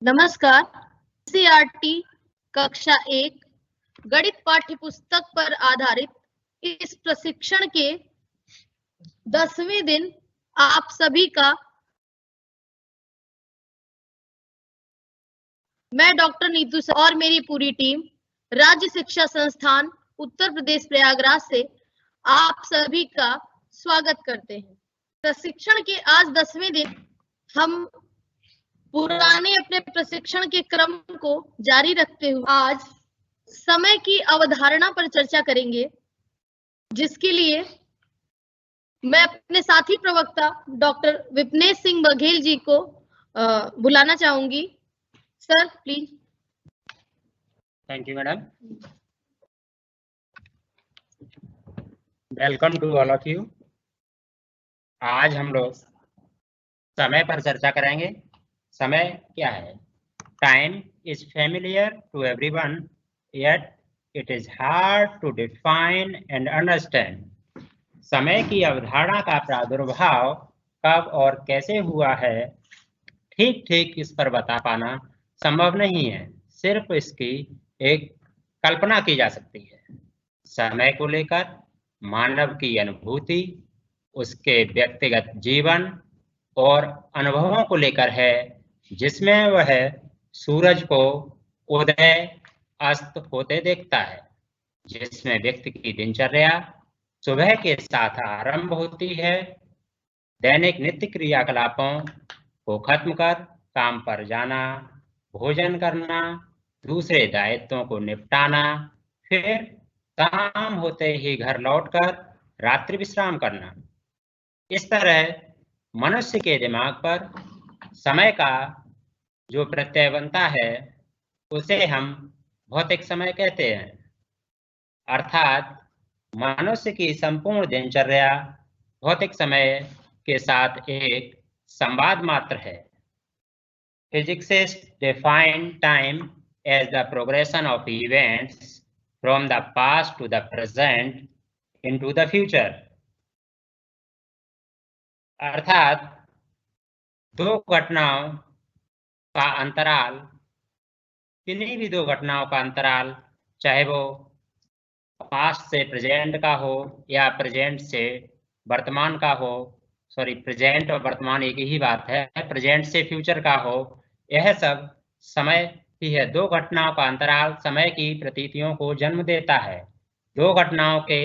नमस्कार। एनसीईआरटी कक्षा 1 गणित पाठ्य पुस्तक पर आधारित इस प्रशिक्षण के 10वें दिन आप सभी का मैं डॉक्टर नीतू और मेरी पूरी टीम राज्य शिक्षा संस्थान उत्तर प्रदेश प्रयागराज से आप सभी का स्वागत करते हैं। प्रशिक्षण के आज 10वें दिन हम पुराने अपने प्रशिक्षण के क्रम को जारी रखते हुए आज समय की अवधारणा पर चर्चा करेंगे, जिसके लिए मैं अपने साथी प्रवक्ता डॉक्टर विपनेश सिंह बघेल जी को बुलाना चाहूंगी। Sir please. Thank you madam. Welcome to all of you. आज हम लोग समय पर चर्चा करेंगे। समय क्या है? Time is familiar to everyone, yet it is hard to define and understand. समय की अवधारणा का प्रादुर्भाव कब और कैसे हुआ है, ठीक इस पर बता पाना संभव नहीं है। सिर्फ इसकी एक कल्पना की जा सकती है। समय को लेकर मानव की अनुभूति उसके व्यक्तिगत जीवन और अनुभवों को लेकर है, जिसमें वह सूरज को उदय अस्त होते देखता है, जिसमें व्यक्ति की दिनचर्या सुबह के साथ आरंभ होती है। दैनिक नित्य क्रियाकलापों को खत्म कर काम पर जाना, भोजन करना, दूसरे दायित्वों को निपटाना, फिर शाम होते ही घर लौटकर रात्रि विश्राम करना। इस तरह मनुष्य के दिमाग पर समय का जो प्रत्यय बनता है उसे हम भौतिक समय कहते हैं। अर्थात मनुष्य की संपूर्ण दिनचर्या भौतिक समय के साथ एक संवाद मात्र है। Physicists define time as the progression of events from the past to the present into the future. अर्थात दो घटनाओं का अंतराल, किन्हीं भी दो घटनाओं का अंतराल, चाहे वो पास्ट से प्रेजेंट का हो या प्रेजेंट से वर्तमान का हो, प्रेजेंट और वर्तमान एक ही बात है, प्रेजेंट से फ्यूचर का हो, यह सब समय ही है। दो घटनाओं का अंतराल समय की प्रतीतियों को जन्म देता है। दो घटनाओं के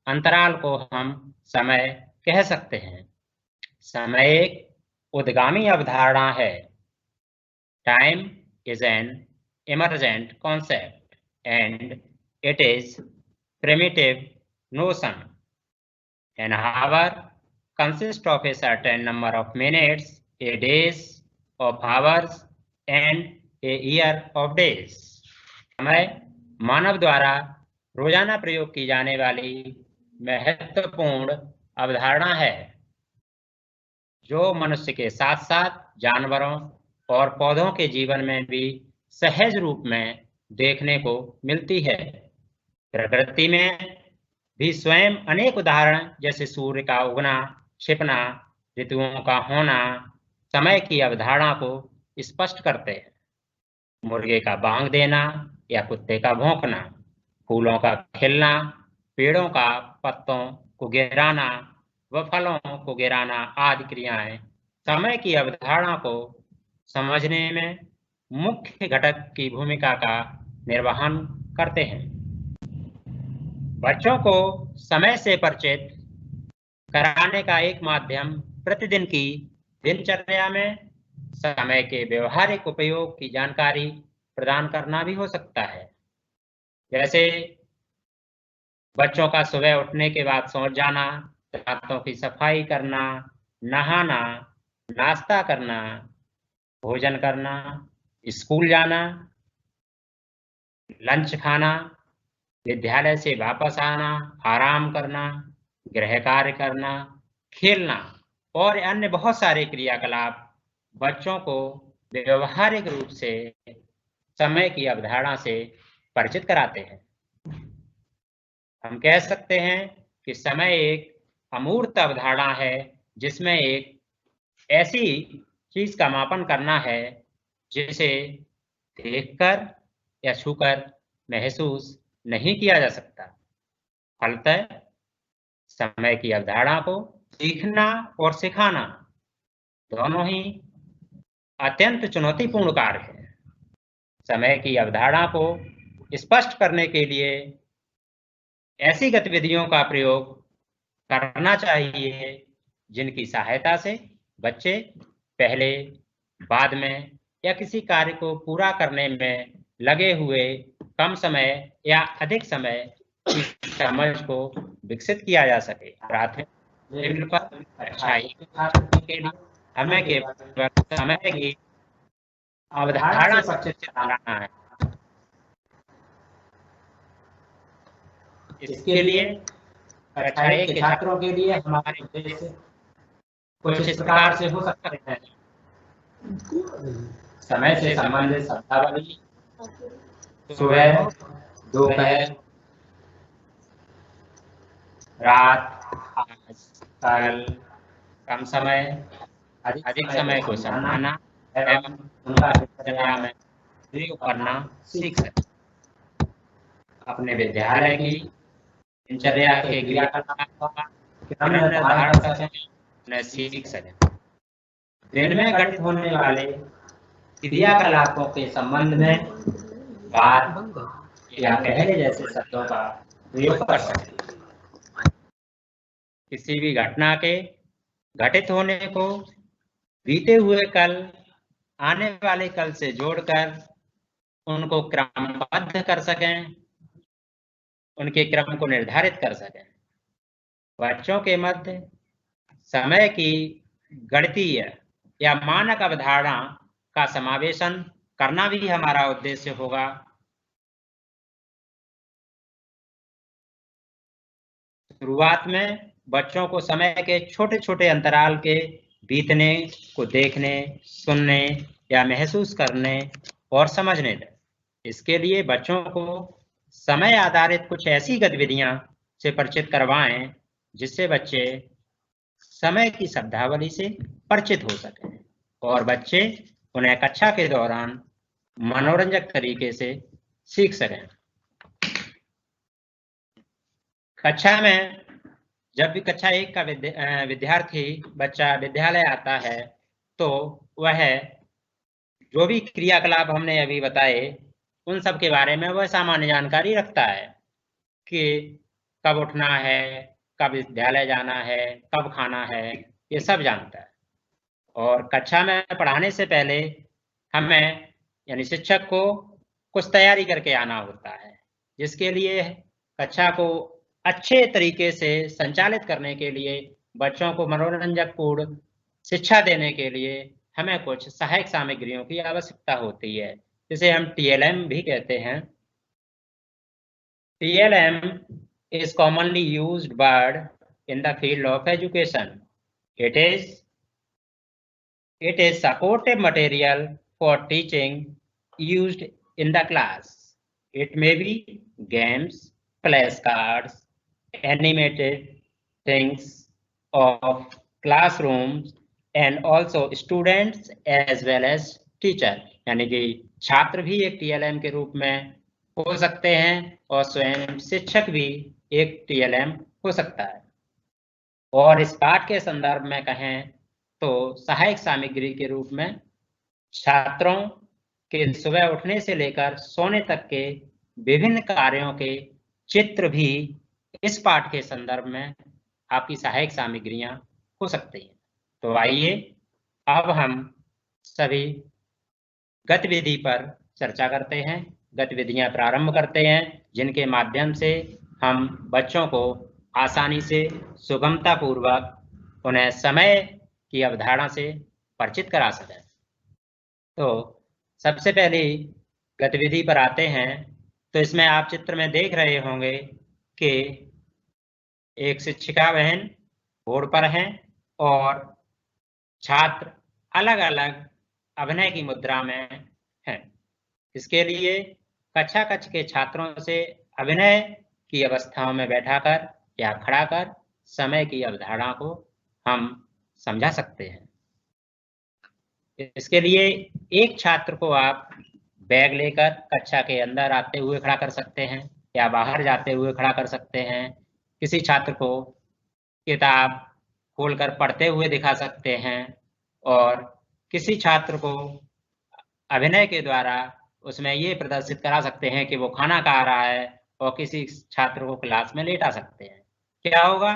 अंतराल को हम समय कह सकते हैं। समय एक उद्गामी अवधारणा है। Time is an emergent concept and it is primitive notion. An hour consists of a certain number of minutes, a days of hours and a year of days. समय मानव द्वारा रोजाना प्रयोग की जाने वाली महत्वपूर्ण अवधारणा है, जो मनुष्य के साथ साथ जानवरों और पौधों के जीवन में भी सहज रूप में देखने को मिलती है। प्रकृति में भी स्वयं अनेक उदाहरण, जैसे सूर्य का उगना, छिपना, ऋतुओं का होना, समय की अवधारणा को स्पष्ट करते हैं। मुर्गे का बांग देना या कुत्ते का भौंकना, फूलों का खिलना, पेड़ों का पत्तों को गिराना व फलों को गिराना आदि क्रियाएं समय की अवधारणा को समझने में मुख्य घटक की भूमिका का निर्वहन करते हैं। बच्चों को समय से परिचित कराने का एक माध्यम प्रतिदिन की दिनचर्या में समय के व्यवहारिक उपयोग की जानकारी प्रदान करना भी हो सकता है। जैसे बच्चों का सुबह उठने के बाद सो जाना, दांतों की सफाई करना, नहाना, नाश्ता करना, भोजन करना, स्कूल जाना, लंच खाना, विद्यालय से वापस आना, आराम करना, गृह कार्य करना, खेलना और अन्य बहुत सारे क्रियाकलाप बच्चों को व्यवहारिक रूप से समय की अवधारणा से परिचित कराते हैं। हम कह सकते हैं कि समय एक अमूर्त अवधारणा है, जिसमें एक ऐसी चीज का मापन करना है जिसे देखकर या छूकर महसूस नहीं किया जा सकता। फलतः समय की अवधारणा को सीखना और सिखाना दोनों ही अत्यंत चुनौतीपूर्ण कार्य है। समय की अवधारणा को स्पष्ट करने के लिए ऐसी गतिविधियों का प्रयोग करना चाहिए जिनकी सहायता से बच्चे पहले, बाद में या किसी कार्य को पूरा करने में लगे हुए कम समय या अधिक समय की समझ को विकसित किया जा सके। प्राथमिक लेवल पर अच्छाई के लिए हमें केवल समय की अवधारणा से परिचित कराना है। इसके लिए कक्षा 1 के छात्रों के लिए हमारे उद्देश्य कुछ इस प्रकार से हो सकते हैं। समय से संबंधित शब्दावली, सुबह, दोपहर, रात, आज, कल, कम समय, अधिक समय को समझना एवं उनका दिनचर्या में प्रयोग करना सीख सकें। अपने विद्यालय की दिनचर्या के क्रियाकलापों का क्रम निर्धारण कर सकें, उन्हें सीख सकें। दिन में घटित होने वाले क्रियाकलापों के संबंध में बात या पहले जैसे शब्दों का प्रयोग कर सकें। किसी भी घटना के घटित होने को बीते हुए कल, आने वाले कल से जोड़कर उनको क्रमबद्ध कर सकें, उनके क्रम को निर्धारित कर सकें। बच्चों के मध्य समय की गणितीय या मानक अवधारणा का समावेशन करना भी हमारा उद्देश्य होगा। शुरुआत में बच्चों को समय के छोटे छोटे अंतराल के बीतने को देखने, सुनने या महसूस करने और समझने दें। इसके लिए बच्चों को समय आधारित कुछ ऐसी गतिविधियां से परिचित करवाएं जिससे बच्चे समय की शब्दावली से परिचित हो सकें और बच्चे उन्हें कक्षा के दौरान मनोरंजक तरीके से सीख सकें। कक्षा में जब भी कक्षा 1 का विद्यार्थी बच्चा विद्यालय आता है तो वह जो भी क्रियाकलाप हमने अभी बताए उन सब के बारे में वह सामान्य जानकारी रखता है कि कब उठना है, कब विद्यालय जाना है, कब खाना है, ये सब जानता है। और कक्षा में पढ़ाने से पहले हमें यानी शिक्षक को कुछ तैयारी करके आना होता है, जिसके लिए कक्षा को अच्छे तरीके से संचालित करने के लिए, बच्चों को मनोरंजक पूर्ण शिक्षा देने के लिए हमें कुछ सहायक सामग्रियों की आवश्यकता होती है, जिसे हम TLM भी कहते हैं। TLM is commonly used word in the field of education. It is supportive material for teaching used in the class. It may be games, flashcards, animated things of classrooms and also students as well as teacher. यानी कि छात्र भी एक TLM के रूप में हो सकते हैं और स्वयं शिक्षक भी एक TLM हो सकता है। और इस पाठ के संदर्भ में कहें तो सहायक सामग्री के रूप में छात्रों के सुबह उठने से लेकर सोने तक के विभिन्न कार्यों के चित्र भी इस पाठ के संदर्भ में आपकी सहायक सामग्रियां हो सकती हैं। तो आइए अब हम सभी गतिविधि पर चर्चा करते हैं, गतिविधियां प्रारंभ करते हैं जिनके माध्यम से हम बच्चों को आसानी से सुगमता पूर्वक उन्हें समय की अवधारणा से परिचित करा सकें। तो सबसे पहली गतिविधि पर आते हैं। तो इसमें आप चित्र में देख रहे होंगे कि एक शिक्षिका बहन बोर्ड पर हैं और छात्र अलग अलग अभिनय की मुद्रा में हैं। इसके लिए कक्षा कक्ष के छात्रों से अभिनय की अवस्थाओं में बैठाकर या खड़ा कर समय की अवधारणा को हम समझा सकते हैं। इसके लिए एक छात्र को आप बैग लेकर कक्षा के अंदर आते हुए खड़ा कर सकते हैं या बाहर जाते हुए खड़ा कर सकते हैं। किसी छात्र को किताब खोलकर पढ़ते हुए दिखा सकते हैं और किसी छात्र को अभिनय के द्वारा उसमें ये प्रदर्शित करा सकते हैं कि वो खाना खा रहा है और किसी छात्र को क्लास में लेटा सकते हैं। क्या होगा?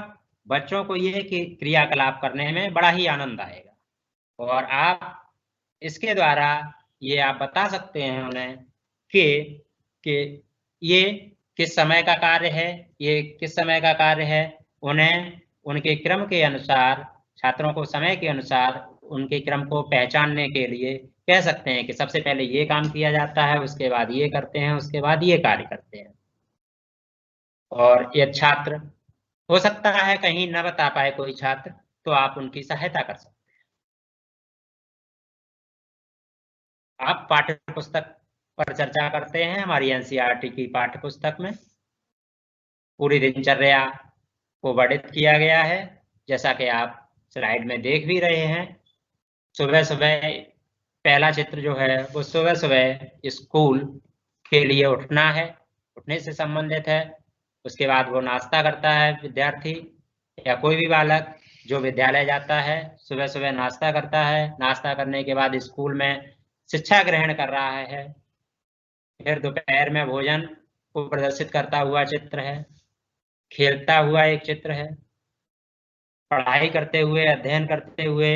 बच्चों को ये क्रियाकलाप करने में बड़ा ही आनंद आएगा और आप इसके द्वारा ये आप बता सकते हैं उन्हें कि ये किस समय का कार्य है, ये किस समय का कार्य है। उन्हें उनके क्रम के अनुसार, छात्रों को समय के अनुसार उनके क्रम को पहचानने के लिए कह सकते हैं कि सबसे पहले ये काम किया जाता है, उसके बाद ये करते हैं, उसके बाद ये कार्य करते हैं। और ये छात्र हो सकता है कहीं न बता पाए कोई छात्र, तो आप उनकी सहायता कर सकते हैं। आप पाठ्य पुस्तक पर चर्चा करते हैं हमारी एनसीईआरटी की पाठ्य पुस्तक में पूरी दिनचर्या को वर्णित किया गया है, जैसा कि आप स्लाइड में देख भी रहे हैं। सुबह सुबह पहला चित्र जो है वो सुबह सुबह स्कूल के लिए उठना है, उठने से संबंधित है। उसके बाद वो नाश्ता करता है, विद्यार्थी या कोई भी बालक जो विद्यालय जाता है सुबह सुबह नाश्ता करता है। नाश्ता करने के बाद स्कूल में शिक्षा ग्रहण कर रहा है। फिर दोपहर में भोजन को प्रदर्शित करता हुआ चित्र है, खेलता हुआ एक चित्र है, पढ़ाई करते हुए, अध्ययन करते हुए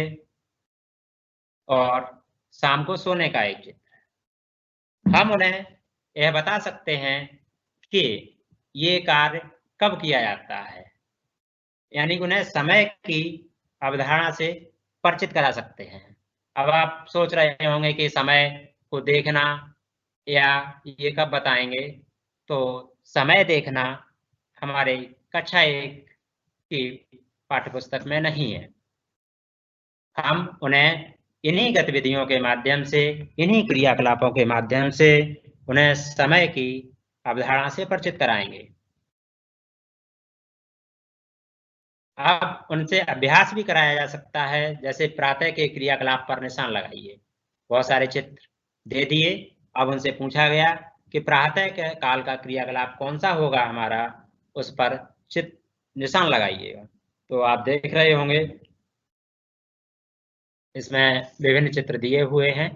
और शाम को सोने का एक चित्र है। हम उन्हें यह बता सकते हैं कि ये कार्य कब किया जाता है, यानी उन्हें समय की अवधारणा से परिचित करा सकते हैं। अब आप सोच रहे होंगे कि समय को देखना या ये कब बताएंगे, तो समय देखना हमारे कक्षा 1 की पाठ्यपुस्तक में नहीं है। हम उन्हें इन्हीं गतिविधियों के माध्यम से, इन्हीं क्रियाकलापों के माध्यम से उन्हें समय की अवधारणा से परिचित कराएंगे। अब उनसे अभ्यास भी कराया जा सकता है, जैसे प्रातः के क्रियाकलाप पर निशान लगाइए। बहुत सारे चित्र दे दिए, अब उनसे पूछा गया कि प्रातः के काल का क्रियाकलाप कौन सा होगा हमारा, उस पर निशान लगाइएगा। तो आप देख रहे होंगे इसमें विभिन्न चित्र दिए हुए हैं।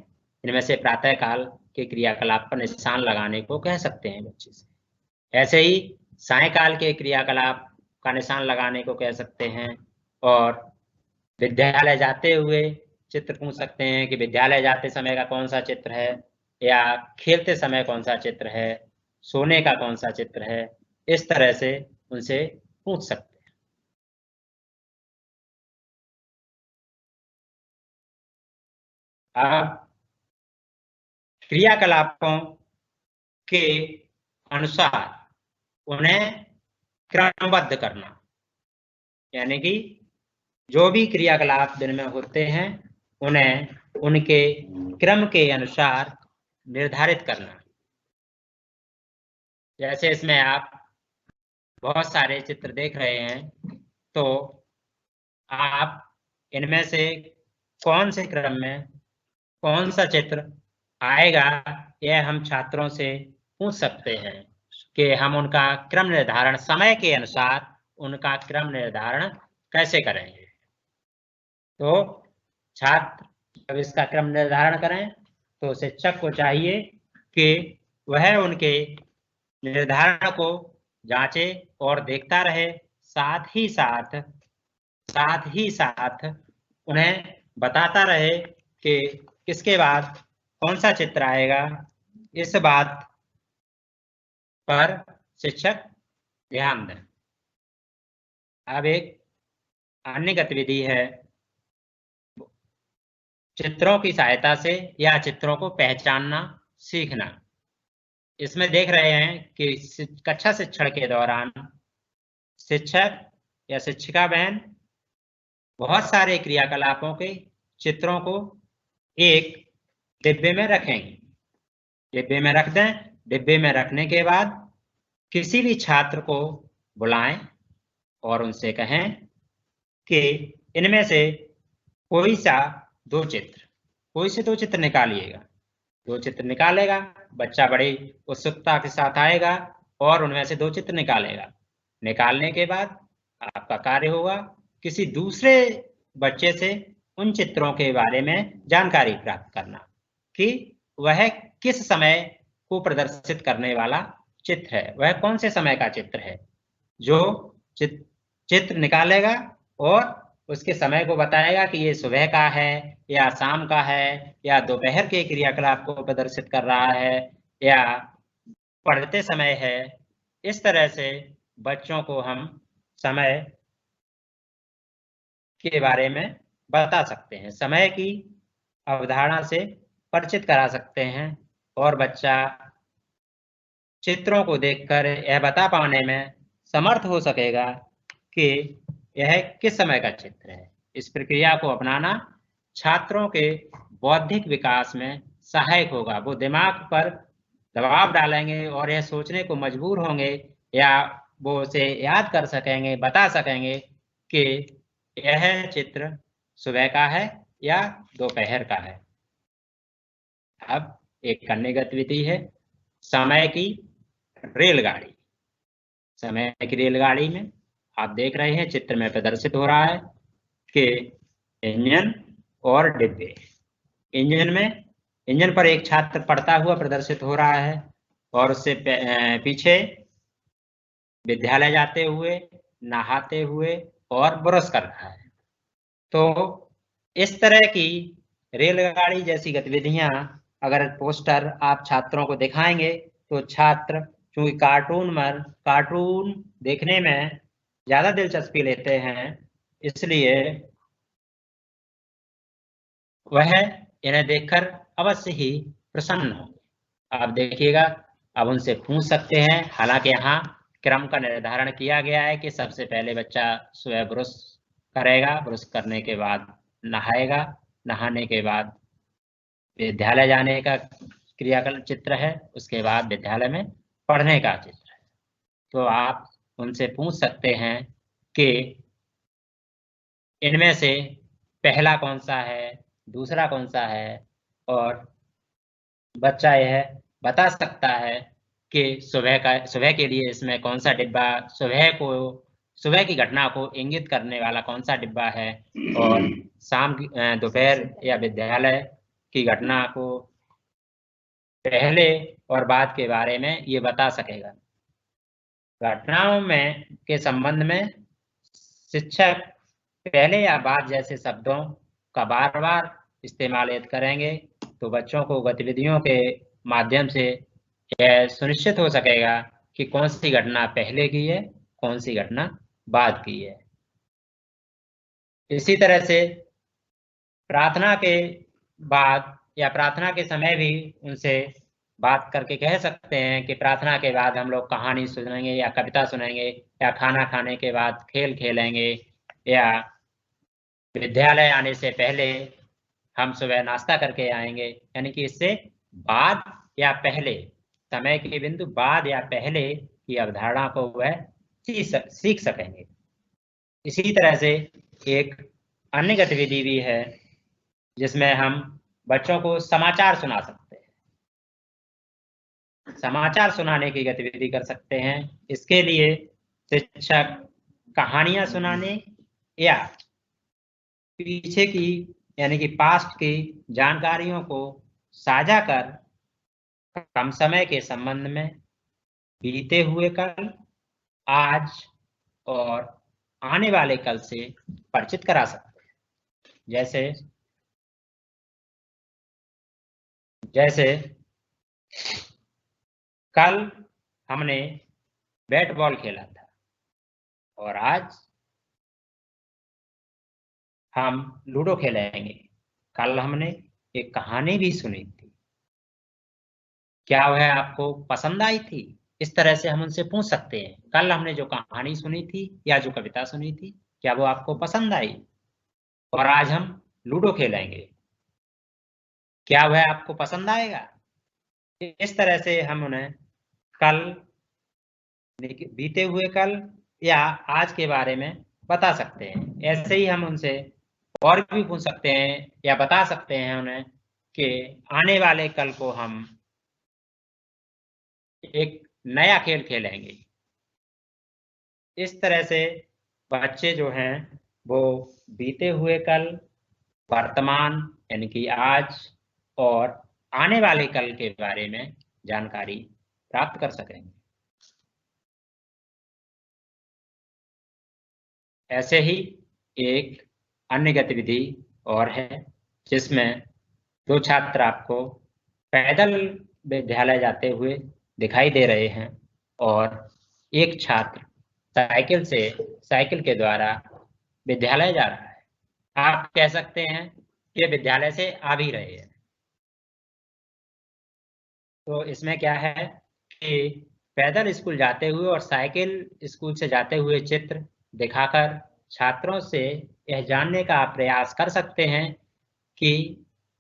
इनमें से प्रातः काल के क्रियाकलाप पर निशान लगाने को कह सकते हैं बच्चे से। ऐसे ही सायंकाल के क्रियाकलाप का निशान लगाने को कह सकते हैं और विद्यालय जाते हुए चित्र पूछ सकते हैं कि विद्यालय जाते समय का कौन सा चित्र है या खेलते समय कौन सा चित्र है, सोने का कौन सा चित्र है। इस तरह से उनसे पूछ सकते हैं। अब क्रियाकलापों के अनुसार उन्हें क्रमबद्ध करना, यानी कि जो भी क्रियाकलाप दिन में होते हैं उन्हें उनके क्रम के अनुसार निर्धारित करना। जैसे इसमें आप बहुत सारे चित्र देख रहे हैं, तो आप इनमें से कौन से क्रम में कौन सा चित्र आएगा, यह हम छात्रों से पूछ सकते हैं कि हम उनका क्रम निर्धारण समय के अनुसार उनका क्रम निर्धारण कैसे करेंगे। तो छात्र जब इसका क्रम निर्धारण करें तो शिक्षक को चाहिए कि वह उनके निर्धारण को जांचे और देखता रहे, साथ ही साथ उन्हें बताता रहे कि किसके बाद कौन सा चित्र आएगा। इस बात पर शिक्षक ध्यान दें। अब एक अन्य गतिविधि है चित्रों की सहायता से या चित्रों को पहचानना सीखना। इसमें देख रहे हैं कि कक्षा शिक्षण के दौरान शिक्षक या शिक्षिका बहन बहुत सारे क्रियाकलापों के चित्रों को एक डिब्बे में रखेंगे। डिब्बे में रख दें। डिब्बे में रखने के बाद किसी भी छात्र को बुलाएं और उनसे कहें कि इनमें से कोई सा 2 चित्र कोई से 2 चित्र निकालिएगा। 2 चित्र निकालेगा, बच्चा बड़ी उत्सुकता के साथ आएगा और उनमें से 2 चित्र निकालेगा। निकालने के बाद आपका कार्य होगा किसी दूसरे बच्चे से उन चित्रों के बारे में जानकारी प्राप्त करना कि वह किस समय को प्रदर्शित करने वाला चित्र है, वह कौन से समय का चित्र है। जो चित्र निकालेगा और उसके समय को बताएगा कि ये सुबह का है या शाम का है या दोपहर के क्रियाकलाप को प्रदर्शित कर रहा है या पढ़ते समय है। इस तरह से बच्चों को हम समय के बारे में बता सकते हैं, समय की अवधारणा से परिचित करा सकते हैं और बच्चा चित्रों को देखकर यह बता पाने में समर्थ हो सकेगा कि यह किस समय का चित्र है। इस प्रक्रिया को अपनाना छात्रों के बौद्धिक विकास में सहायक होगा। वो दिमाग पर दबाव डालेंगे और यह सोचने को मजबूर होंगे या वो उसे याद कर सकेंगे, बता सकेंगे कि यह चित्र सुबह का है या दोपहर का है। अब एक अन्य गतिविधि है समय की रेलगाड़ी। समय की रेलगाड़ी में आप देख रहे हैं चित्र में प्रदर्शित हो रहा है कि इंजन और डिब्बे। इंजन पर एक छात्र पढ़ता हुआ प्रदर्शित हो रहा है और उससे पीछे विद्यालय जाते हुए, नहाते हुए और ब्रश कर रहा है। तो इस तरह की रेलगाड़ी जैसी गतिविधियां अगर पोस्टर आप छात्रों को दिखाएंगे तो छात्र क्योंकि कार्टून देखने में ज्यादा दिलचस्पी लेते हैं, इसलिए वह इन्हें देखकर अवश्य ही प्रसन्न होंगे। आप देखिएगा, अब उनसे पूछ सकते हैं। हालांकि यहाँ क्रम का निर्धारण किया गया है कि सबसे पहले बच्चा सुबह ब्रश करेगा, ब्रश करने के बाद नहाएगा, नहाने के बाद विद्यालय जाने का क्रियाकलाप चित्र है, उसके बाद विद्यालय में पढ़ने का चित्र है। तो आप उनसे पूछ सकते हैं कि इनमें से पहला कौन सा है, दूसरा कौन सा है, और बच्चा यह बता सकता है कि सुबह के लिए इसमें कौन सा डिब्बा सुबह की घटना को इंगित करने वाला कौन सा डिब्बा है और दोपहर या विद्यालय की घटना को पहले और बाद के बारे में ये बता सकेगा। घटनाओं के संबंध में शिक्षक पहले या बाद जैसे शब्दों का बार बार इस्तेमाल यदि करेंगे तो बच्चों को गतिविधियों के माध्यम से यह सुनिश्चित हो सकेगा कि कौन सी घटना पहले की है, कौन सी घटना बाद की है। इसी तरह से प्रार्थना के बाद या प्रार्थना के समय भी उनसे बात करके कह सकते हैं कि प्रार्थना के बाद हम लोग कहानी सुनेंगे या कविता सुनेंगे या खाना खाने के बाद खेल खेलेंगे या विद्यालय आने से पहले हम सुबह नाश्ता करके आएंगे। यानी कि इससे बाद या पहले, समय के बिंदु बाद या पहले की अवधारणा को वह सीख सकेंगे। इसी तरह से एक अन्य गतिविधि भी है जिसमें हम बच्चों को समाचार सुना सकते हैं। समाचार सुनाने की गतिविधि कर सकते हैं। इसके लिए शिक्षक कहानियां सुनाने या पीछे की यानी कि पास्ट की जानकारियों को साझा कर कम समय के संबंध में बीते हुए कल, आज और आने वाले कल से परिचित करा सकते हैं। जैसे कल हमने बैट बॉल खेला था और आज हम लूडो खेलेंगे। कल हमने एक कहानी भी सुनी थी, क्या वह आपको पसंद आई थी? इस तरह से हम उनसे पूछ सकते हैं, कल हमने जो कहानी सुनी थी या जो कविता सुनी थी, क्या वो आपको पसंद आई? और आज हम लूडो खेलेंगे, क्या वह आपको पसंद आएगा? इस तरह से हम उन्हें कल, बीते हुए कल या आज के बारे में बता सकते हैं। ऐसे ही हम उनसे और भी पूछ सकते हैं या बता सकते हैं उन्हें कि आने वाले कल को हम एक नया खेल खेलेंगे। इस तरह से बच्चे जो हैं वो बीते हुए कल, वर्तमान यानी कि आज और आने वाले कल के बारे में जानकारी प्राप्त कर सकेंगे। ऐसे ही एक अन्य गतिविधि और है जिसमें दो छात्र आपको पैदल विद्यालय जाते हुए दिखाई दे रहे हैं और एक छात्र साइकिल के द्वारा विद्यालय जा रहा है। आप कह सकते हैं कि विद्यालय से आ भी रहे हैं। तो इसमें क्या है कि पैदल स्कूल जाते हुए और साइकिल स्कूल से जाते हुए चित्र दिखाकर छात्रों से यह जानने का प्रयास कर सकते हैं कि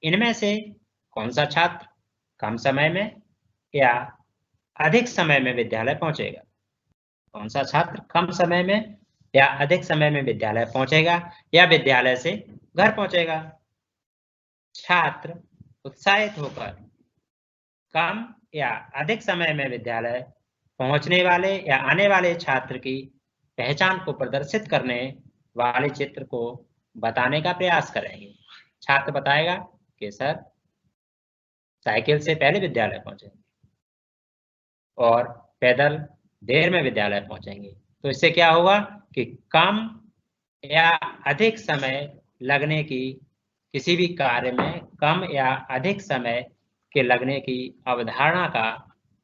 इनमें से कौन सा छात्र कम समय में या अधिक समय में विद्यालय पहुंचेगा, कौन सा छात्र कम समय में या अधिक समय में विद्यालय पहुंचेगा या विद्यालय से घर पहुंचेगा। छात्र उत्साहित होकर कम या अधिक समय में विद्यालय पहुंचने वाले या आने वाले छात्र की पहचान को प्रदर्शित करने वाले चित्र को बताने का प्रयास करेंगे। छात्र बताएगा कि सर साइकिल से पहले विद्यालय पहुंचेंगे और पैदल देर में विद्यालय पहुंचेंगे। तो इससे क्या होगा कि कम या अधिक समय लगने की, किसी भी कार्य में कम या अधिक समय के लगने की अवधारणा का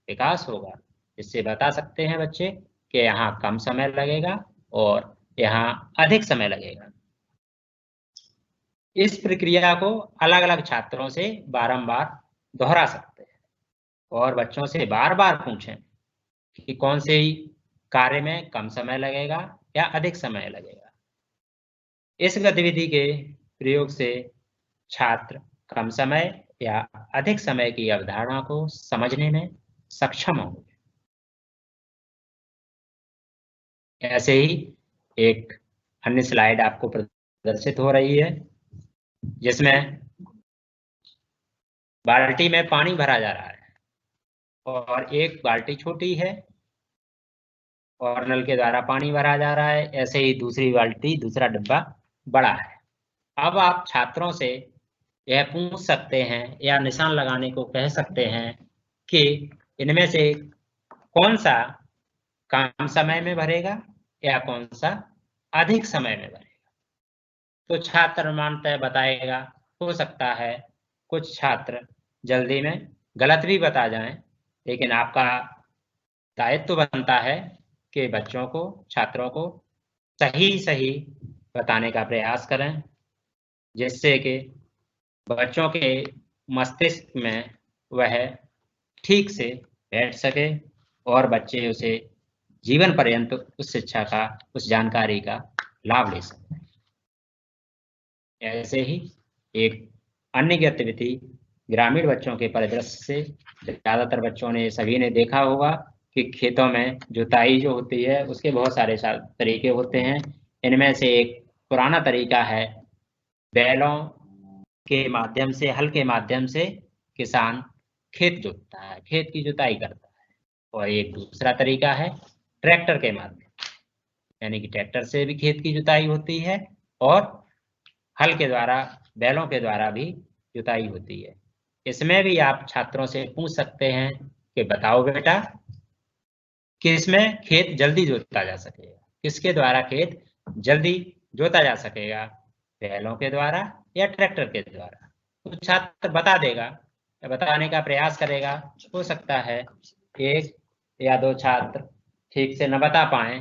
विकास होगा। इससे बता सकते हैं बच्चे कि यहाँ कम समय लगेगा और यहाँ अधिक समय लगेगा। इस प्रक्रिया को अलग अलग छात्रों से बारंबार दोहरा सकते हैं और बच्चों से बार बार पूछें कि कौन से कार्य में कम समय लगेगा या अधिक समय लगेगा। इस गतिविधि के प्रयोग से छात्र कम समय या अधिक समय की अवधारणा को समझने में सक्षम होंगे। ऐसे ही एक अन्य स्लाइड आपको प्रदर्शित हो रही है जिसमें बाल्टी में पानी भरा जा रहा है और एक बाल्टी छोटी है और नल के द्वारा पानी भरा जा रहा है। ऐसे ही दूसरी बाल्टी, दूसरा डिब्बा बड़ा है। अब आप छात्रों से यह पूछ सकते हैं या निशान लगाने को कह सकते हैं कि इनमें से कौन सा कम समय में भरेगा या कौन सा अधिक समय में भरेगा। तो छात्र मानतः बताएगा। हो सकता है कुछ छात्र जल्दी में गलत भी बता जाएं, लेकिन आपका दायित्व बनता है कि बच्चों को, छात्रों को सही बताने का प्रयास करें, जिससे कि बच्चों के मस्तिष्क में वह ठीक से बैठ सके और बच्चे उसे जीवन पर्यंत उस शिक्षा का, उस जानकारी का लाभ ले सकें। ऐसे ही एक अन्य गतिविधि ग्रामीण बच्चों के परिदृश्य से, ज्यादातर बच्चों ने, सभी ने देखा होगा कि खेतों में जुताई जो होती है उसके बहुत सारे तरीके होते हैं। इनमें से एक पुराना तरीका है बैलों के माध्यम से, हल के माध्यम से किसान खेत जोतता है, खेत की जुताई करता है। और एक दूसरा तरीका है ट्रैक्टर के माध्यम, यानी कि ट्रैक्टर से भी खेत की जुताई होती है और हल के द्वारा, बैलों के द्वारा भी जुताई होती है। इसमें भी आप छात्रों से पूछ सकते हैं कि बताओ बेटा, किसमें खेत जल्दी जोता जा सकेगा, किसके द्वारा खेत जल्दी जोता जा सकेगा, बैलों के द्वारा या ट्रैक्टर के द्वारा। तो छात्र बता देगा या बताने का प्रयास करेगा। हो सकता है एक या दो छात्र ठीक से न बता पाए,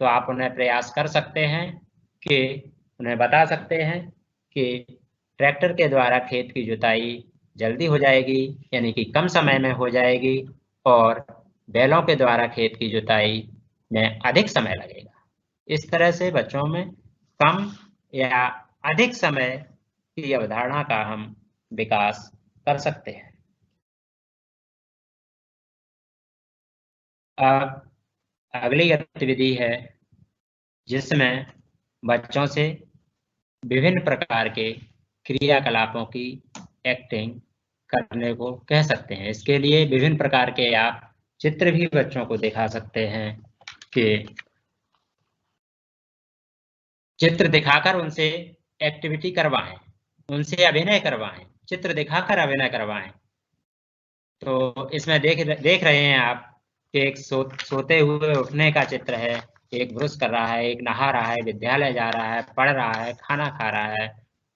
तो आप उन्हें प्रयास कर सकते हैं कि उन्हें बता सकते हैं कि ट्रैक्टर के द्वारा खेत की जुताई जल्दी हो जाएगी, यानी कि कम समय में हो जाएगी, और बैलों के द्वारा खेत की जुताई में अधिक समय लगेगा। इस तरह से बच्चों में कम या अधिक समय की अवधारणा का हम विकास कर सकते हैं। अब अगली गतिविधि है जिसमें बच्चों से विभिन्न प्रकार के क्रियाकलापों की एक्टिंग करने को कह सकते हैं। इसके लिए विभिन्न प्रकार के आप चित्र भी बच्चों को दिखा सकते हैं कि चित्र दिखाकर उनसे एक्टिविटी करवाएं, उनसे अभिनय करवाएं, चित्र दिखाकर अभिनय करवाएं। तो इसमें देख रहे हैं आप कि एक सोते हुए उठने का चित्र है, एक ब्रश कर रहा है, एक नहा रहा है, विद्यालय जा रहा है, पढ़ रहा है, खाना खा रहा है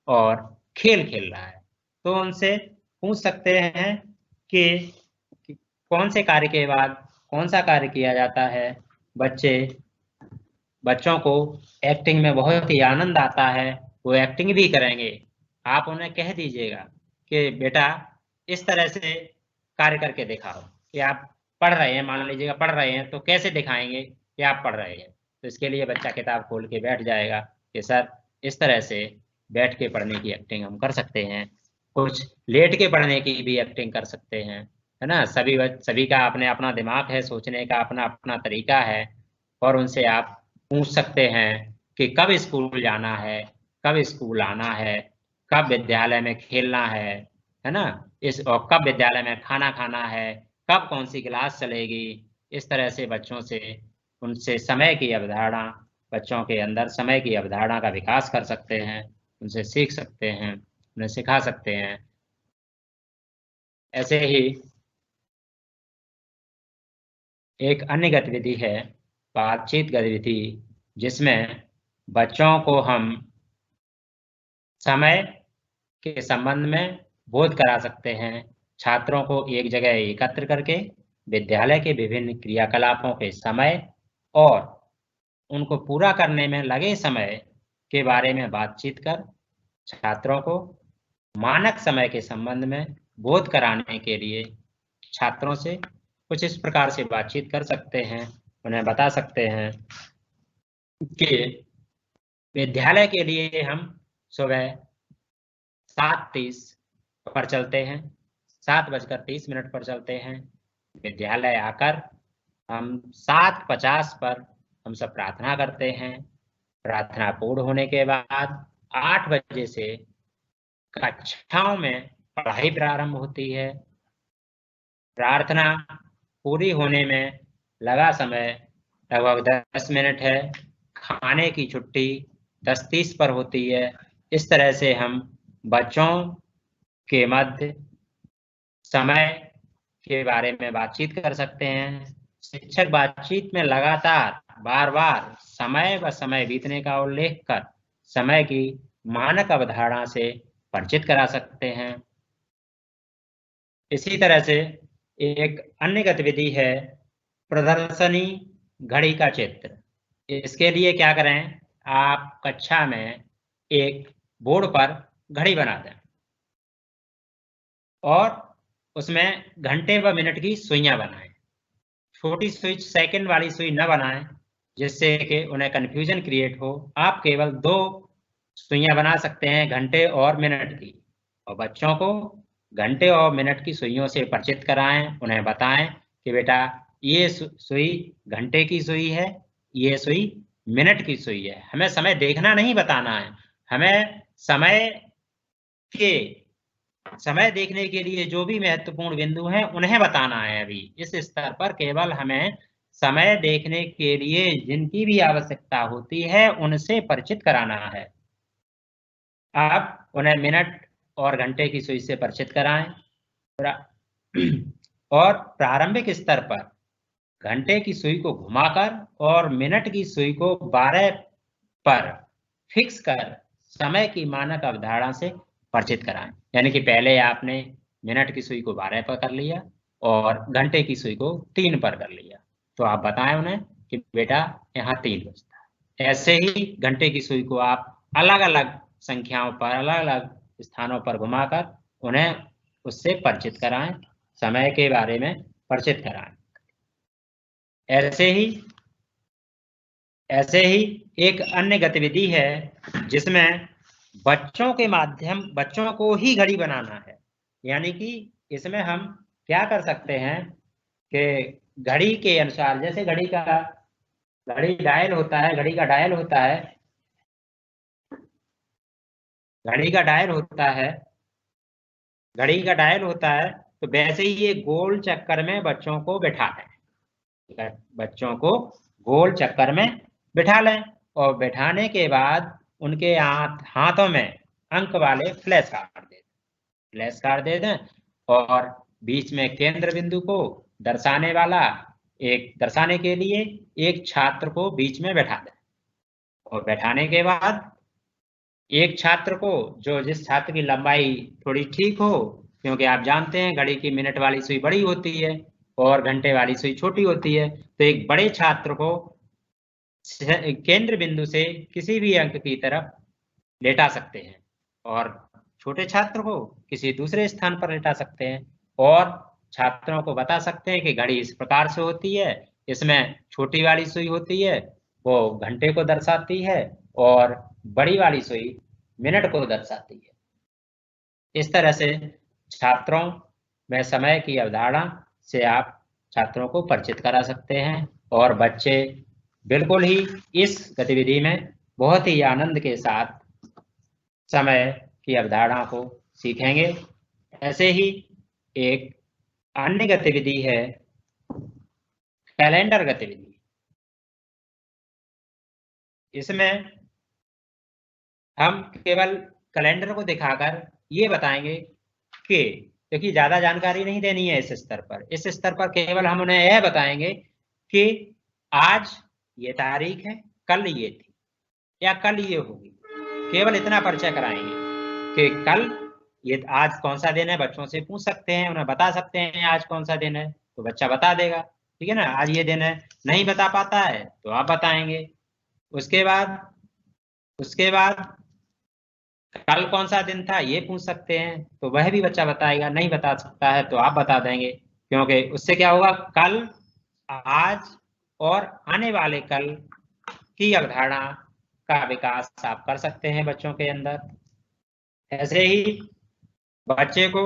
और खेल खेल रहा है। तो उनसे पूछ सकते हैं कि कौन से कार्य के बाद कौन सा कार्य किया जाता है। बच्चों को एक्टिंग में बहुत ही आनंद आता है, वो एक्टिंग भी करेंगे। आप उन्हें कह दीजिएगा कि बेटा इस तरह से कार्य करके दिखाओ, कि आप पढ़ रहे हैं, मान लीजिएगा पढ़ रहे हैं, तो कैसे दिखाएंगे कि आप पढ़ रहे हैं। तो इसके लिए बच्चा किताब खोल के बैठ जाएगा कि सर इस तरह से बैठ के पढ़ने की एक्टिंग हम कर सकते हैं, कुछ लेट के पढ़ने की भी एक्टिंग कर सकते हैं, है ना। सभी का अपने अपना दिमाग है, सोचने का अपना अपना तरीका है। और उनसे आप पूछ सकते हैं कि कब स्कूल जाना है, कब स्कूल आना है, कब विद्यालय में खेलना है ना। और कब विद्यालय में खाना खाना है, कब कौन सी क्लास चलेगी। इस तरह से बच्चों से उनसे समय की अवधारणा, बच्चों के अंदर समय की अवधारणा का विकास कर सकते हैं, उनसे सीख सकते हैं, उन्हें सिखा सकते हैं। ऐसे ही एक अन्य गतिविधि है बातचीत गतिविधि, जिसमें बच्चों को हम समय के संबंध में बोध करा सकते हैं। छात्रों को एक जगह एकत्र करके विद्यालय के विभिन्न क्रियाकलापों के समय और उनको पूरा करने में लगे समय के बारे में बातचीत कर छात्रों को मानक समय के संबंध में बोध कराने के लिए छात्रों से कुछ इस प्रकार से बातचीत कर सकते हैं। उन्हें बता सकते हैं कि विद्यालय के लिए हम सुबह 7:30 पर चलते हैं, 7:30 पर चलते हैं। विद्यालय आकर हम 7:50 पर हम सब प्रार्थना करते हैं। प्रार्थना पूर्ण होने के बाद 8 बजे से कक्षाओं में पढ़ाई प्रारंभ होती है। प्रार्थना पूरी होने में लगा समय लगभग 10 मिनट है। खाने की छुट्टी 10:30 पर होती है। इस तरह से हम बच्चों के मध्य समय के बारे में बातचीत कर सकते हैं। शिक्षक बातचीत में लगातार बार बार समय व समय बीतने का उल्लेख कर समय की मानक अवधारणा से परिचित करा सकते हैं। इसी तरह से एक अन्य गतिविधि है प्रदर्शनी घड़ी का चित्र। इसके लिए क्या करें, आप कक्षा में एक बोर्ड पर घड़ी बना दें और उसमें घंटे व मिनट की सुइयां बनाएं। छोटी सुई, सेकंड वाली सुई न बनाएं जिससे कि उन्हें कंफ्यूजन क्रिएट हो। आप केवल 2 सुइयां बना सकते हैं, घंटे और मिनट की, और बच्चों को घंटे और मिनट की सुइयों से परिचित कराएं। उन्हें बताएं कि बेटा ये सुई घंटे की सुई है, ये सुई मिनट की सुई है। हमें समय देखना नहीं बताना है, हमें समय देखने के लिए जो भी महत्वपूर्ण बिंदु हैं उन्हें बताना है। अभी इस स्तर पर केवल हमें समय देखने के लिए जिनकी भी आवश्यकता होती है उनसे परिचित कराना है। आप उन्हें मिनट और घंटे की सुई से परिचित कराएं और प्रारंभिक स्तर पर घंटे की सुई को घुमाकर और मिनट की सुई को 12 पर फिक्स कर समय की मानक अवधारणा से परिचित कराएं। यानी कि पहले आपने मिनट की सुई को 12 पर कर लिया और घंटे की सुई को 3 पर कर लिया, तो आप बताएं उन्हें कि बेटा यहाँ 3 बजता है। ऐसे ही घंटे की सुई को आप अलग अलग संख्याओं पर, अलग अलग स्थानों पर घुमाकर उन्हें उससे परिचित कराएं, समय के बारे में परिचित कराएं। ऐसे ही एक अन्य गतिविधि है जिसमें बच्चों को ही घड़ी बनाना है। यानी कि इसमें हम क्या कर सकते हैं कि घड़ी के अनुसार, जैसे घड़ी डायल होता है, घड़ी का डायल होता है घड़ी का डायल होता है, तो वैसे ही ये गोल चक्कर में बच्चों को बैठा लें, बच्चों को गोल चक्कर में बिठा लें और बैठाने के बाद उनके हाथों में अंक वाले फ्लैश कार्ड दे दें और बीच में केंद्र बिंदु को दर्शाने के लिए एक छात्र को बीच में बैठा दें और बैठाने के बाद एक छात्र को जिस छात्र की लंबाई थोड़ी ठीक हो, क्योंकि आप जानते हैं घड़ी की मिनट वाली सुई बड़ी होती है और घंटे वाली सुई छोटी होती है, तो एक बड़े छात्र को केंद्र बिंदु से किसी भी अंक की तरफ लेटा सकते हैं और छोटे छात्र को किसी दूसरे स्थान पर लेटा सकते हैं और छात्रों को बता सकते हैं कि घड़ी इस प्रकार से होती है, इसमें छोटी वाली सुई होती है वो घंटे को दर्शाती है और बड़ी वाली सुई मिनट को दर्शाती है। इस तरह से छात्रों में समय की अवधारणा से आप छात्रों को परिचित करा सकते हैं और बच्चे बिल्कुल ही इस गतिविधि में बहुत ही आनंद के साथ समय की अवधारणा को सीखेंगे। ऐसे ही एक अन्य गतिविधि है कैलेंडर गतिविधि। इसमें हम केवल कैलेंडर को दिखाकर ये बताएंगे कि, क्योंकि ज्यादा जानकारी नहीं देनी है इस स्तर पर केवल हम उन्हें यह बताएंगे कि आज ये तारीख है, कल ये थी या कल ये होगी, केवल इतना परिचय कराएंगे कि कल ये आज कौन सा दिन है। बच्चों से पूछ सकते हैं, उन्हें बता सकते हैं आज कौन सा दिन है, तो बच्चा बता देगा, ठीक है ना, आज ये दिन है। नहीं बता पाता है तो आप बताएंगे। उसके बाद कल कौन सा दिन था ये पूछ सकते हैं, तो वह भी बच्चा बताएगा। नहीं बता सकता है तो आप बता देंगे, क्योंकि उससे क्या होगा, कल, आज और आने वाले कल की अवधारणा का विकास आप कर सकते हैं बच्चों के अंदर। ऐसे ही बच्चे को,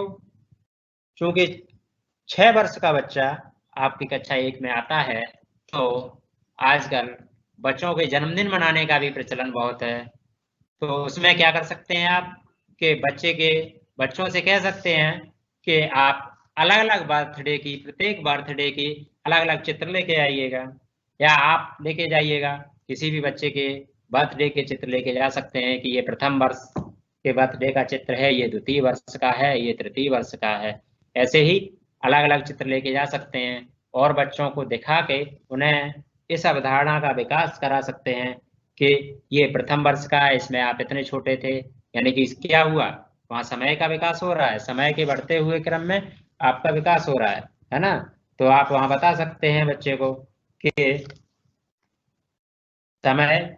चूंकि 6 वर्ष का बच्चा आपकी कक्षा 1 में आता है, तो आजकल बच्चों के जन्मदिन मनाने का भी प्रचलन बहुत है। तो उसमें क्या कर सकते हैं आप कि बच्चों से कह सकते हैं कि आप अलग अलग प्रत्येक बर्थडे की अलग अलग चित्र लेके आइएगा, या आप लेके जाइएगा, किसी भी बच्चे के बर्थडे के चित्र लेके जा सकते हैं कि ये प्रथम वर्ष के बर्थडे का चित्र है, ये द्वितीय वर्ष का है, ये तृतीय वर्ष का है। ऐसे ही अलग अलग चित्र लेके जा सकते हैं और बच्चों को दिखा के उन्हें इस अवधारणा का विकास करा सकते हैं कि ये प्रथम वर्ष का है, इसमें आप इतने छोटे थे, यानी कि क्या हुआ, वहाँ समय का विकास हो रहा है, समय के बढ़ते हुए क्रम में आपका विकास हो रहा है ना। तो आप वहाँ बता सकते हैं बच्चे को कि समय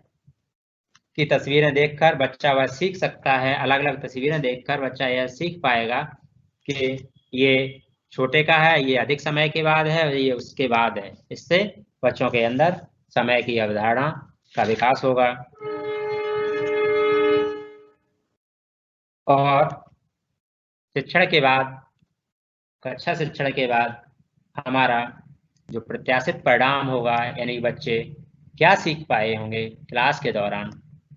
की तस्वीरें देखकर बच्चा वह सीख सकता है, अलग अलग तस्वीरें देखकर बच्चा यह सीख पाएगा कि ये छोटे का है, ये अधिक समय के बाद है, ये उसके बाद है। इससे बच्चों के अंदर समय की अवधारणा का विकास होगा। और कक्षा शिक्षण के बाद हमारा जो प्रत्याशित परिणाम होगा, यानी बच्चे क्या सीख पाए होंगे क्लास के दौरान,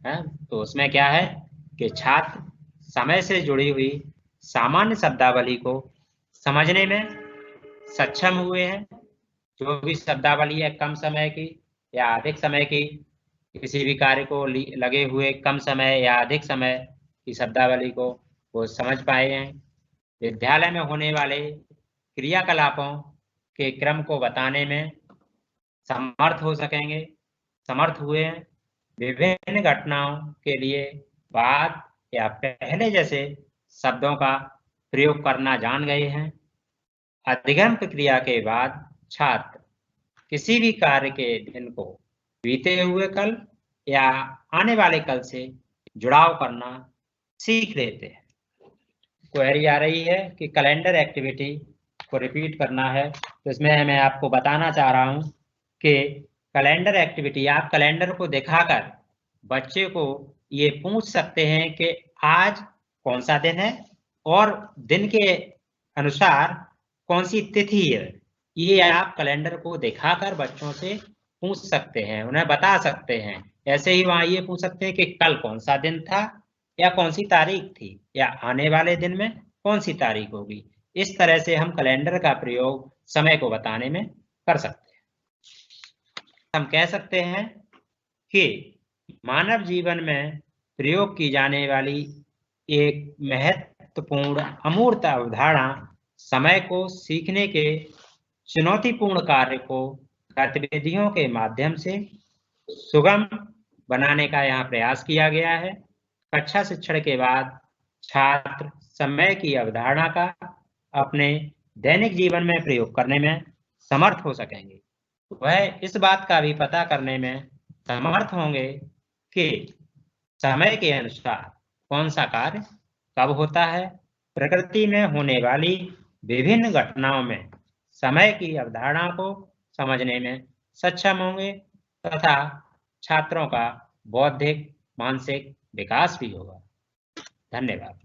है, तो उसमें क्या है कि छात्र समय से जुड़ी हुई सामान्य शब्दावली को समझने में सक्षम हुए हैं। जो भी शब्दावली है कम समय की या अधिक समय की, किसी भी कार्य को लगे हुए कम समय या अधिक समय की शब्दावली को वो समझ पाए हैं। विद्यालय में होने वाले क्रियाकलापों के क्रम को बताने में समर्थ हुए हैं। विभिन्न घटनाओं के लिए बाद या पहले जैसे शब्दों का प्रयोग करना जान गए हैं। अधिगम प्रक्रिया के बाद छात्र किसी भी कार्य के दिन को बीते हुए कल या आने वाले कल से जुड़ाव करना सीख लेते हैं। क्वेरी आ रही है कि कैलेंडर एक्टिविटी को रिपीट करना है, तो इसमें मैं आपको बताना चाह रहा हूं कि कैलेंडर एक्टिविटी, आप कैलेंडर को दिखाकर बच्चे को ये पूछ सकते हैं कि आज कौन सा दिन है और दिन के अनुसार कौन सी तिथि है। ये आप कैलेंडर को दिखाकर बच्चों से पूछ सकते हैं, उन्हें बता सकते हैं। ऐसे ही वहां ये पूछ सकते हैं कि कल कौन सा दिन था या कौन सी तारीख थी, या आने वाले दिन में कौन सी तारीख होगी। इस तरह से हम कैलेंडर का प्रयोग समय को बताने में कर सकते हैं। हम कह सकते हैं कि मानव जीवन में प्रयोग की जाने वाली एक महत्वपूर्ण अमूर्त अवधारणा समय को सीखने के चुनौतीपूर्ण कार्य को गतिविधियों के माध्यम से सुगम बनाने का यहाँ प्रयास किया गया है। कक्षा शिक्षण के बाद छात्र समय की अवधारणा का अपने दैनिक जीवन में प्रयोग करने में समर्थ हो सकेंगे। वह इस बात का भी पता करने में समर्थ होंगे कि समय के अनुसार कौन सा कार्य कब होता है। प्रकृति में होने वाली विभिन्न घटनाओं में समय की अवधारणा को समझने में सक्षम होंगे तथा छात्रों का बौद्धिक मानसिक विकास भी होगा। धन्यवाद।